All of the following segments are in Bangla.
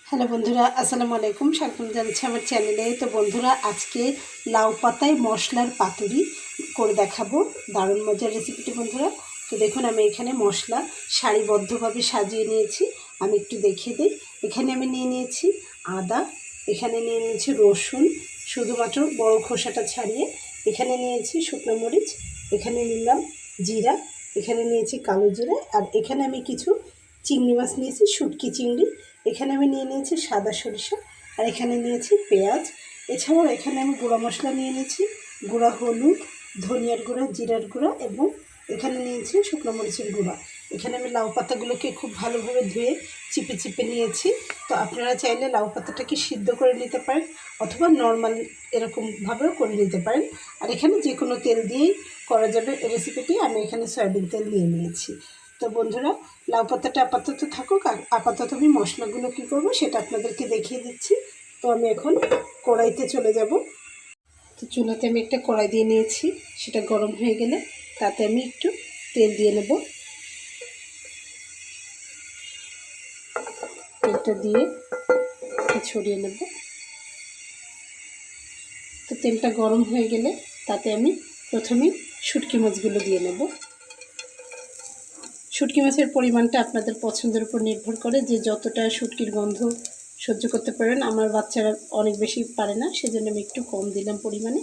হ্যালো বন্ধুরা, আসসালামু আলাইকুম। স্বাগত জানাচ্ছি আমার চ্যানেলে। তো বন্ধুরা, আজকে লাউ পাতায় মশলার পাতুরি করে দেখাবো। দারুণ মজার রেসিপিটি বন্ধুরা। তো দেখুন, আমি এখানে মশলা সারিবদ্ধভাবে সাজিয়ে নিয়েছি। আমি একটু দেখিয়ে দিই। এখানে আমি নিয়ে নিয়েছি আদা, এখানে নিয়ে নিয়েছি রসুন শুধুমাত্র বড় খোসাটা ছাড়িয়ে, এখানে নিয়েছি শুকনো মরিচ, এখানে নিলাম জিরা, এখানে নিয়েছি কালো জিরা, আর এখানে আমি কিছু চিংড়ি মাছ নিয়েছি, শুটকি চিংড়ি। এখানে আমি নিয়ে নিয়েছি সাদা সরিষা, আর এখানে নিয়েছি পেঁয়াজ। এছাড়াও এখানে আমি গুঁড়া মশলা নিয়ে নিয়েছি, গুঁড়া হলুদ, ধনিয়ার গুঁড়া, জিরার গুঁড়া, এবং এখানে নিয়েছি শুকনো মরিচের গুঁড়া। এখানে আমি লাউ পাতাগুলোকে খুব ভালোভাবে ধুয়ে চিপে চিপে নিয়েছি। তো আপনারা চাইলে লাউ পাতাটাকে সিদ্ধ করে নিতে পারেন, অথবা নর্মাল এরকমভাবেও করে নিতে পারেন। আর এখানে যে কোনো তেল দিয়েই করা যাবে রেসিপিটি। আমি এখানে সয়াবিন তেল নিয়ে নিয়েছি। তো বন্ধুরা, লাউ পাতাটা আপাতত থাকুক, আর আপাতত আমি মশলাগুলো কী করবো সেটা আপনাদেরকে দেখিয়ে দিচ্ছি। তো আমি এখন কড়াইতে চলে যাব। তো চুলাতে আমি একটা কড়াই দিয়ে নিয়েছি, সেটা গরম হয়ে গেলে তাতে আমি একটু তেল দিয়ে নেব। তেলটা দিয়ে ছড়িয়ে নেব। তো তেলটা গরম হয়ে গেলে তাতে আমি প্রথমেই শুটকি মাছগুলো দিয়ে নেব। শুটকি মাছের পরিমাণটা আপনাদের পছন্দের উপর নির্ভর করে, যে যতটা শুটকির গন্ধ সহ্য করতে পারেন। আমার বাচ্চারা অনেক বেশি পারে না, সেজন্য আমি একটু কম দিলাম পরিমাণে।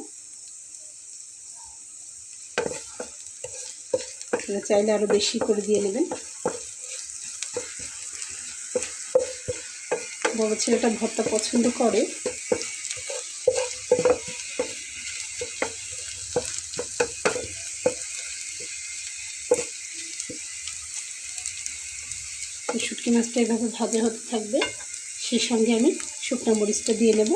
চাইলে আরও বেশি করে দিয়ে নেবেন। বড় ছেলেটা ভর্তা পছন্দ করে। শুটকি মাছটা এভাবে ভাজা হতে থাকবে, সেই সঙ্গে আমি শুকনো মরিচটা দিয়ে নেব।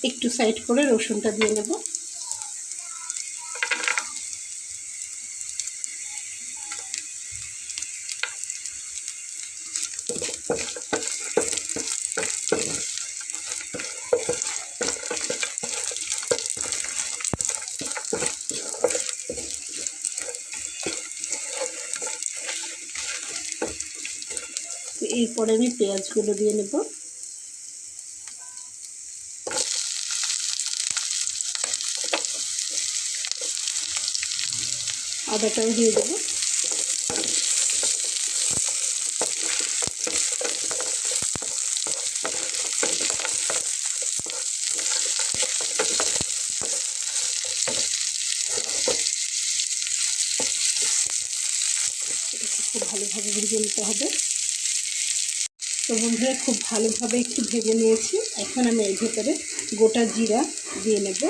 একটু সাইড করে রসুনটা দিয়ে নেব। এরপরে আমি পেঁয়াজগুলো দিয়ে নেব। আদাটাও দিয়ে দেবো। খুব ভালোভাবে ভেজে নিতে হবে। তো বন্ধুরা, খুব ভালোভাবে একটু ভেজে নিয়েছি। এখন আমি এর ভেতরে গোটা জিরা দিয়ে নেব।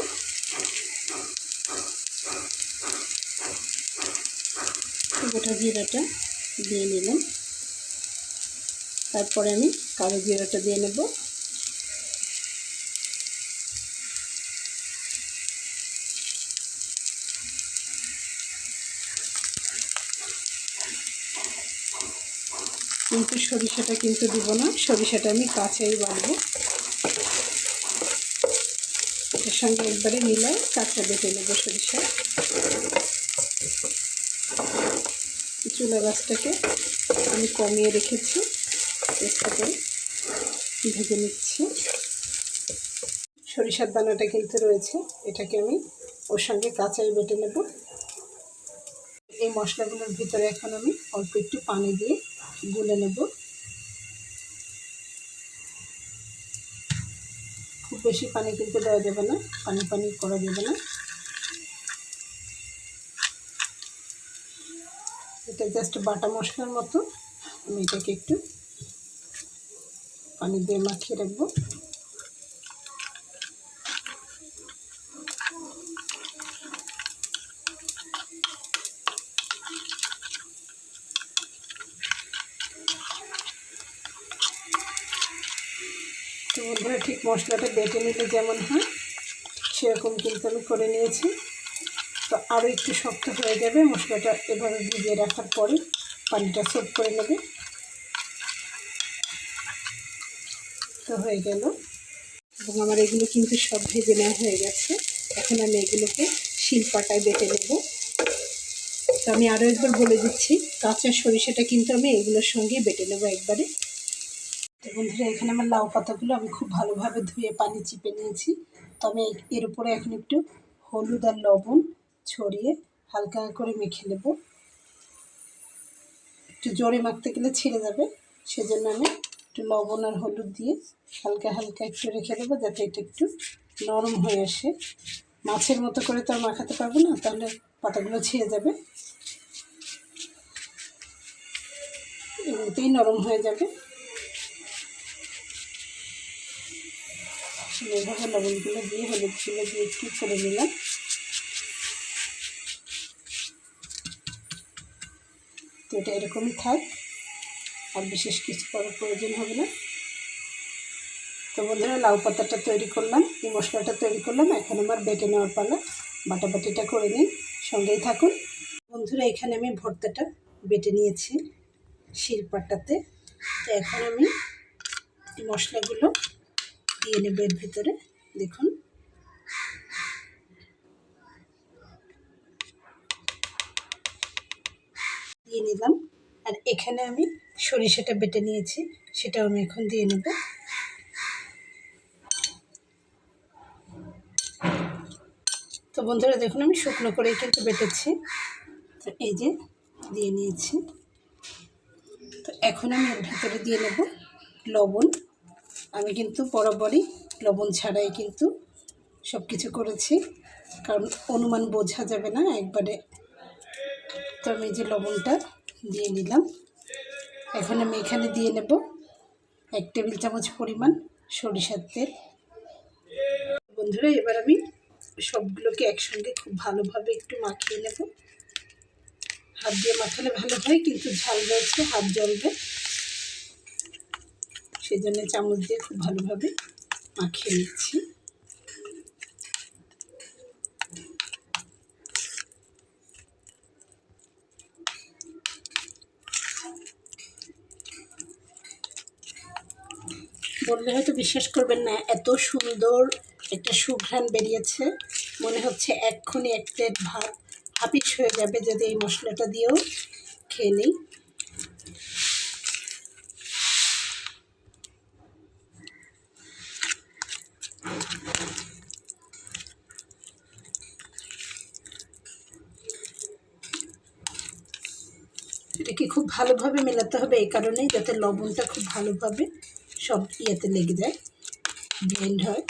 গোটা জিরাটা দিয়ে নিলাম। তারপরে আমি কালো জিরাটা দিয়ে নেব। কিন্তু সরিষাটা কিন্তু দিব না, সরিষাটা আমি কাঁচাই বাটবো। এর সঙ্গে একবারে মিলায় কাঁচা বেটে নেব সরিষা। চুলা গাছটাকে আমি কমিয়ে রেখেছি, চেষ্টা করে ভেজে নিচ্ছি। সরিষার দানাটা কিন্তু রয়েছে, এটাকে আমি ওর সঙ্গে কাঁচাই বেটে নেব। এই মশলাগুলোর ভিতরে এখন আমি অল্প একটু পানি দিয়ে গুলে নেব। খুব বেশি পানি কিন্তু দেওয়া যাবে না, পানি পানি করা যাবে না। এটা জাস্ট বাটা মশলার মতো। আমি এটাকে একটু পানি দিয়ে মাখিয়ে রাখবো। তো বন্ধুরা, ঠিক মশলাটা বেটে নিলে যেমন হয় সেরকম কিন্তু আমি করে নিয়েছি। তো আরও একটু শক্ত হয়ে যাবে মশলাটা এভাবে ভিজিয়ে রাখার পরে। পানিটা সোক করে নেবে। তো হয়ে গেল। এবং আমার এগুলো কিন্তু সব ভেজে নেওয়া হয়ে গেছে। এখন আমি এগুলোকে শিলপাটায় বেটে নেব। তো আমি আরও একবার বলে দিচ্ছি, কাঁচা সরিষাটা কিন্তু আমি এগুলোর সঙ্গেই বেটে নেব একবারে। তো বন্ধুরা, এখানে আমার লাউ পাতাগুলো আমি খুব ভালোভাবে ধুয়ে পানি চিপে নিয়েছি। তো আমি এর উপরে এখন একটু হলুদ আর লবণ ছড়িয়ে হালকা করে মেখে নেব। একটু জোরে মাখতে গেলে ছিঁড়ে যাবে, সেজন্য আমি একটু লবণ আর হলুদ দিয়ে হালকা হালকা একটু রেখে দেবো, যাতে এটা একটু নরম হয়ে আসে। মাছের মতো করে তো আর মাখাতে পারবো না, তাহলে পাতাগুলো ছিঁড়ে যাবে। এমনিতেই নরম হয়ে যাবে। এইভাবে লবণগুলো দিয়ে হলুদগুলো দিয়ে একটু করে নিলাম। তো এটা এরকমই থাক, আর বিশেষ কিছু করার প্রয়োজন হবে না। তো বন্ধুরা, লাউ পাতাটা তৈরি করলাম, এই মশলাটা তৈরি করলাম। এখন আমার বেটে নেওয়ার পালা, বাটাবাটিটা করে নিই, সঙ্গেই থাকুন। বন্ধুরা, এখানে আমি ভর্তাটা বেটে নিয়েছি শিলপাটাতে। তো এখন আমি এই মশলাগুলো দিয়ে নেব এর ভিতরে। দেখুন, দিয়ে নিলাম। আর এখানে আমি সরিষাটা বেটে নিয়েছি, সেটাও আমি এখন দিয়ে নেব। তো বন্ধুরা দেখুন, আমি শুকনো করেই কিন্তু বেটেছি। তো এই যে দিয়ে নিয়েছি। তো এখন আমি এর ভিতরে দিয়ে নেব লবণ। আমি কিন্তু বরাবরই লবণ ছাড়াই কিন্তু সব কিছু করেছি, কারণ অনুমান বোঝা যাবে না একবারে। তো আমি যে লবণটা দিয়ে নিলাম। এখন আমি এখানে দিয়ে নেব 1 টেবিল চামচ পরিমাণ সরিষার তেল। বন্ধুরা, এবার আমি সবগুলোকে একসঙ্গে খুব ভালোভাবে একটু মাখিয়ে নেব। হাত দিয়ে মাখালে ভালো হয়, কিন্তু ঝাল রয়েছে, হাত জ্বলবে, সেই জন্য চামচ দিয়ে খুব ভালোভাবে মাখিয়ে নিচ্ছি। বললে হয়তো বিশ্বাস করবেন না, এত সুন্দর একটা সুঘ্রাণ বেরিয়েছে, মনে হচ্ছে এক্ষুনি 1 প্লেট ভাত হাপিস হয়ে যাবে যদি এই মশলাটা দিয়েও খেয়ে নিই। এটাকে খুব ভালোভাবে মেলাতে হবে, এই কারণেই যাতে লবণটা খুব ভালোভাবে সব ইয়েতে লেগে যায়, ব্লেন্ড হয়।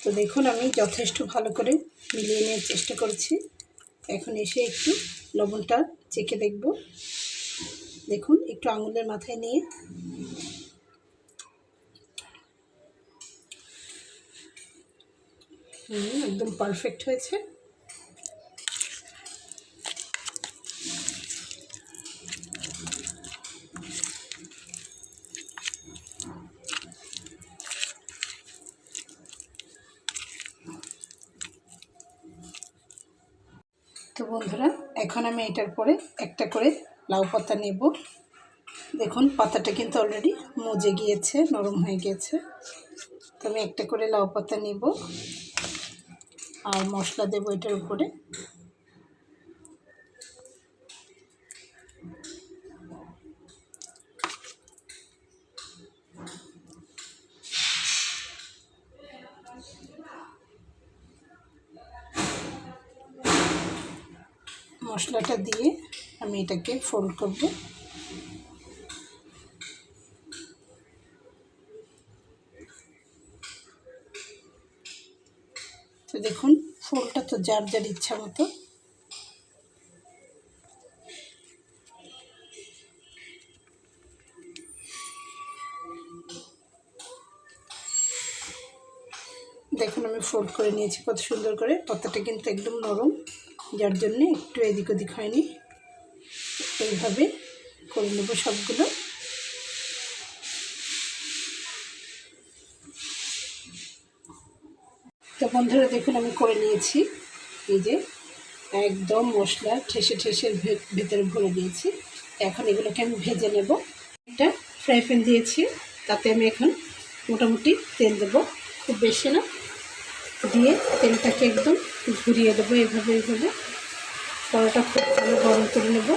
তো দেখুন, আমি যথেষ্ট ভালো করে মিলিয়ে নেওয়ার চেষ্টা করছি। এখন এসে একটু লবণটা চেখে দেখব। দেখুন, একটু আঙুলের মাথায় নিয়ে একদম পারফেক্ট হয়েছে। তো বন্ধুরা, এখন আমি এটার পরে একটা করে লাউ পাতা নেব। দেখুন, পাতাটা কিন্তু অলরেডি মজে গিয়েছে, নরম হয়ে গিয়েছে। তো আমি একটা করে লাউ পাতা নেব আর মশলা দেব এটার উপরে। মশলাটা দিয়ে আমি এটাকে ফোল্ড করব। তো দেখুন, ফোল্ডটা তো যার যার ইচ্ছা মতো। দেখুন, আমি ফোল্ড করে নিয়েছি কত সুন্দর করে। পাতাটা কিন্তু একদম নরম, যার জন্যে একটু এদিক ওদিক হয়নি। এইভাবে করে নেব সবগুলো। তো বন্ধুরা দেখুন, আমি করে নিয়েছি। এই যে একদম মশলা ঠেসে ঠেসে ভেতরে ভরে দিয়েছি। এখন এগুলোকে আমি ভেজে নেব। একটা ফ্রাই প্যান দিয়েছি, তাতে আমি এখন মোটামুটি তেল দেবো, খুব বেশি না, দিয়ে তেলটাকে একদম ঘুরিয়ে দেবো এইভাবে এইভাবে। কড়াটা খুব ভালো গরম করে নেব।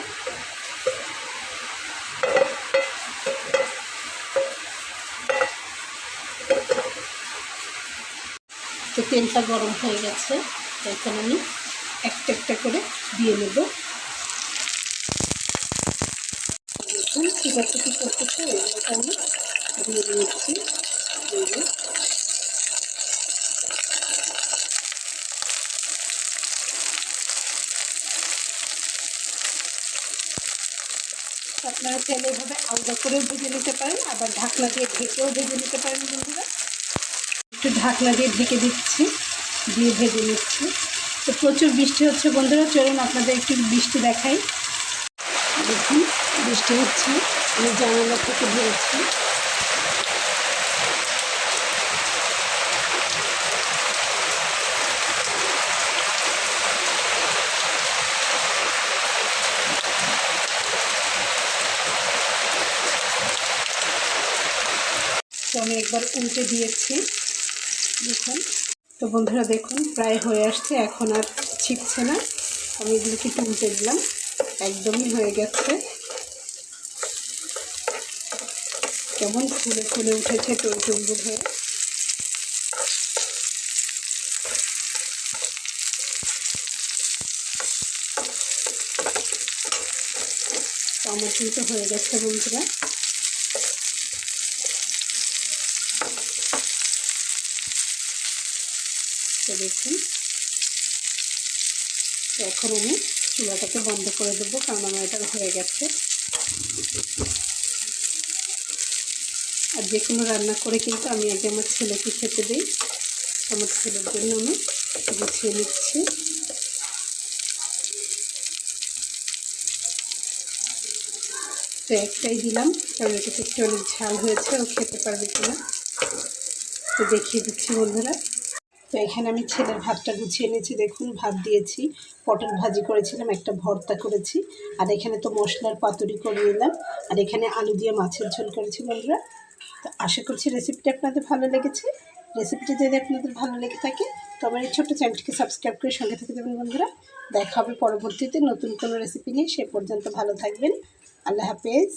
তো তেলটা গরম হয়ে গেছে, এখন আমি একটা একটা করে দিয়ে নেব। দেখুন কীভাবে কী করতেছে, এগুলোকে আমি দিয়ে নিয়েছি। আপনারা চাইলে এভাবে আলাদা করেও ভেজে নিতে পারেন, আবার ঢাকনা দিয়ে ঢেকেও ভেজে নিতে পারেন বন্ধুরা। একটু ঢাকনা দিয়ে ঢেকে দিচ্ছি, দিয়ে ভেজে নিচ্ছি। তো প্রচুর বৃষ্টি হচ্ছে বন্ধুরা, চলুন আপনাদের একটু বৃষ্টি দেখাই। দেখুন বৃষ্টি হচ্ছে, আমি জানালা থেকে ধরেছি। তো আমি একবার উল্টে দিয়েছি, দেখুন। তো বন্ধুরা দেখুন প্রায় হয়ে আসছে, এখন আর ছিটছে না। আমি এগুলোকে একটু উল্টে দিলাম, একদমই হয়ে গেছে। কেমন ফুলে ফুলে উঠেছে টইটুম্বুর হয়ে। তো আমার কিন্তু হয়ে গেছে বন্ধুরা। তো দেখুন, তো এখন আমি চুলাটাকে বন্ধ করে দেবো, কারণ আমার এটা হয়ে গেছে। আর যে কোনো রান্না করে কিন্তু আমি আগে আমার ছেলেকে খেতে দিই। আমার ছেলের জন্য আমি গুছিয়ে নিচ্ছি। তো একটাই দিলাম, কারণ এটা একটু অনেক ঝাল হয়েছে, ও খেতে পারবে কিনা। তো দেখিয়ে দিচ্ছি বন্ধুরা। তো এখানে আমি ছেলের ভাতটা গুছিয়ে নিয়েছি। দেখুন ভাত দিয়েছি, পটল ভাজি করেছিলাম, একটা ভর্তা করেছি, আর এখানে তো মশলার পাতুরি করে নিলাম, আর এখানে আলু দিয়ে মাছের ঝোল করেছি বন্ধুরা। তো আশা করছি রেসিপিটা আপনাদের ভালো লেগেছে। রেসিপিটা যদি আপনাদের ভালো লেগে থাকে তো আমার এই ছোট্ট চ্যানেলটিকে সাবস্ক্রাইব করে সঙ্গে থেকে দেবেন বন্ধুরা। দেখা হবে পরবর্তীতে নতুন কোনো রেসিপি নিয়ে। সে পর্যন্ত ভালো থাকবেন। আল্লাহ হাফেজ।